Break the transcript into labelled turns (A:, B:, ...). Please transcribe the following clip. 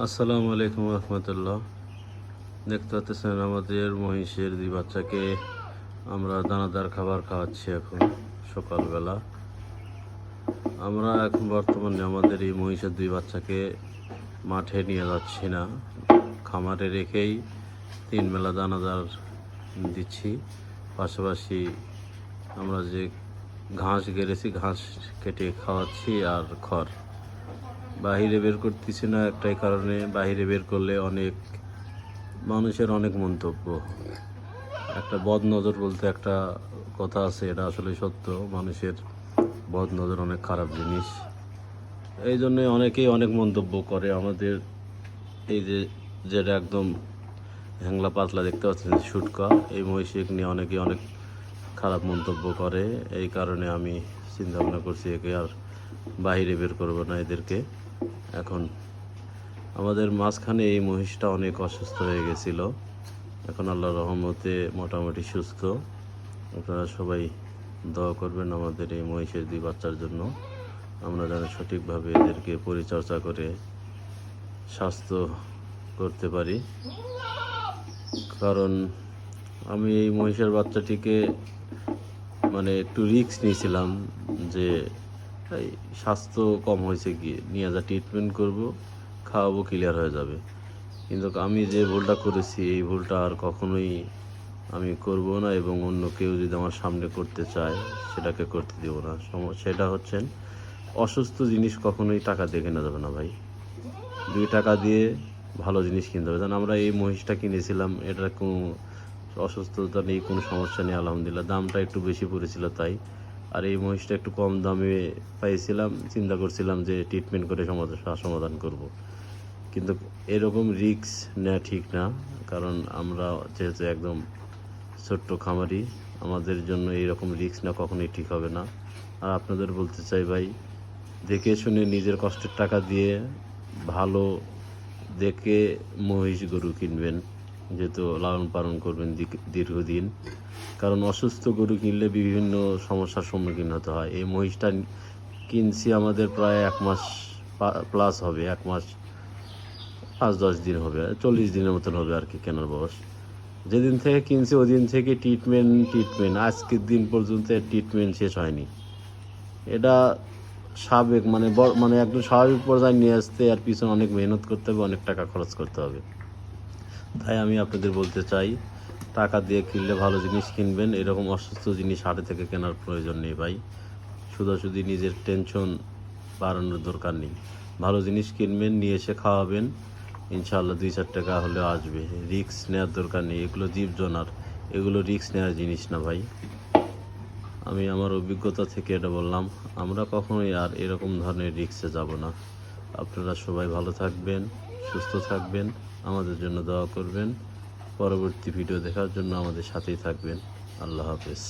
A: আসসালামু আলাইকুম রহমতুল্লাহ। দেখতে পাচ্ছেন আমাদের মহিষের দুই বাচ্চাকে আমরা দানাদার খাবার খাওয়াচ্ছি এখন সকালবেলা। আমরা এখন বর্তমানে আমাদের এই মহিষের দুই বাচ্চাকে মাঠে নিয়ে যাচ্ছি না, খামারে রেখেই 3 বেলা দানাদার দিচ্ছি। পাশাপাশি আমরা যে ঘাস গেড়েছি ঘাস কেটে খাওয়াচ্ছি আর খড়। বাহিরে বের করতেছি না একটাই কারণে, বাহিরে বের করলে অনেক মানুষের অনেক মন্তব্য, একটা বদ নজর বলতে একটা কথা আছে, এটা আসলে সত্য। মানুষের বদ নজর অনেক খারাপ জিনিস, এই জন্যে অনেকেই অনেক মন্তব্য করে। আমাদের এই যে যেটা একদম হ্যাংলা পাতলা দেখতে পাচ্ছেন শুটকা, এই মহিষিক নিয়ে অনেকে অনেক খারাপ মন্তব্য করে। এই কারণে আমি চিন্তা ভাবনা করছি একে আর বাইরে বের করবো না এদেরকে। এখন আমাদের মাঝখানে এই মহিষটা অনেক অসুস্থ হয়ে গেছিল, এখন আল্লাহর রহমতে মোটামুটি সুস্থ। আপনারা সবাই দোয়া করবেন আমাদের এই মহিষের দুই বাচ্চার জন্য, আমরা যেন সঠিকভাবে এদেরকে পরিচর্যা করে স্বাস্থ্য করতে পারি। কারণ আমি এই মহিষের বাচ্চাটিকে মানে একটু রিস্ক নিয়েছিলাম যে এই স্বাস্থ্য কম হয়েছে গিয়ে নিয়ে যা ট্রিটমেন্ট করব, খাওয়াবো, ক্লিয়ার হয়ে যাবে। কিন্তু আমি যে ভুলটা করেছি এই ভুলটা আর কখনোই আমি করব না, এবং অন্য কেউ যদি আমার সামনে করতে চায় সেটাকে করতে দেবো না। সেটা হচ্ছেন অসুস্থ জিনিস কখনোই টাকা দিয়ে কেনা যাবে না ভাই। 2 টাকা দিয়ে ভালো জিনিস কিনতে হবে। কারণ আমরা এই মহিষটা কিনেছিলাম, এটার কোনো অসুস্থতা নেই, কোনো সমস্যা নেই আলহামদুলিল্লাহ। দামটা একটু বেশি পড়েছিল তাই, আর এই মহিষটা একটু কম দামে পাইছিলাম, চিন্তা করছিলাম যে ট্রিটমেন্ট করে সমাধান করব। কিন্তু এরকম রিস্ক নেওয়া ঠিক না, কারণ আমরা যেহেতু একদম ছোট্ট খামারি, আমাদের জন্য এইরকম রিস্ক না কখনোই ঠিক হবে না। আর আপনাদের বলতে চাই ভাই, দেখে শুনে নিজের কষ্টের টাকা দিয়ে ভালো দেখে মহিষ গরু কিনবেন, যেহেতু লালন পালন করবেন দীর্ঘদিন। কারণ অসুস্থ গরু কিনলে বিভিন্ন সমস্যার সম্মুখীন হতে হয়। এই মহিষটা কিনছি আমাদের প্রায় 1 মাস প্লাস হবে, 1 মাস 5-10 দিন হবে, 40 দিনের মতন হবে আর কি কেনার বয়স। যেদিন থেকে কিনছি ওই দিন থেকে ট্রিটমেন্ট আজকের দিন পর্যন্ত ট্রিটমেন্ট শেষ হয়নি। এটা সাবেক মানে একদম স্বাভাবিক পর্যায়ে নিয়ে আসতে আর পিছনে অনেক মেহনত করতে হবে, অনেক টাকা খরচ করতে হবে। তাই আমি আপনাদের বলতে চাই, টাকা দিয়ে কিনলে ভালো জিনিস কিনবেন, এরকম অসুস্থ জিনিস হাটে থেকে কেনার প্রয়োজন নেই ভাই। শুধু নিজের টেনশন বাড়ানোর দরকার নেই। ভালো জিনিস কিনবেন, নিয়ে এসে খাওয়াবেন, ইনশাআল্লাহ 2-4 টাকা হলে আসবে। রিস্ক নেওয়ার দরকার নেই, এগুলো জীবজনার, এগুলো রিস্ক নেওয়ার জিনিস না ভাই। আমি আমার অভিজ্ঞতা থেকে এটা বললাম, আমরা কখনোই আর এরকম ধরনের রিস্কে যাব না। আপনারা সবাই ভালো থাকবেন, সুস্থ থাকবেন, আমাদের জন্য দোয়া করবেন। পরবর্তী ভিডিও দেখার জন্য আমাদের সাথেই থাকবেন। আল্লাহ হাফেজ।